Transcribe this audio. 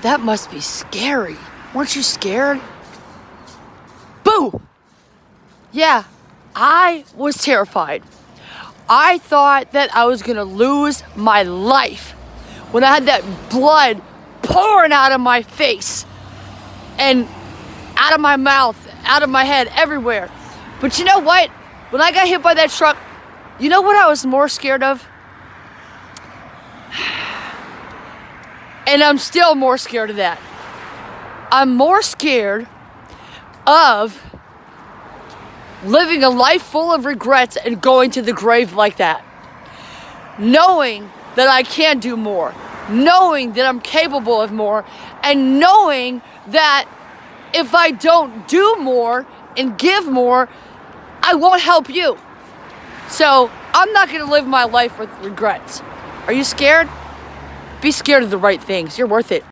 That must be scary. Weren't you scared? Boo! Yeah, I was terrified. I thought that I was gonna lose my life when I had that blood pouring out of my face and out of my mouth, out of my head, everywhere. But you know what? When I got hit by that truck, you know what I was more scared of? And I'm still more scared of that. I'm more scared of living a life full of regrets and going to the grave like that. Knowing that I can do more. Knowing that I'm capable of more. And knowing that if I don't do more and give more, I won't help you. So I'm not going to live my life with regrets. Are you scared? Be scared of the right things. You're worth it.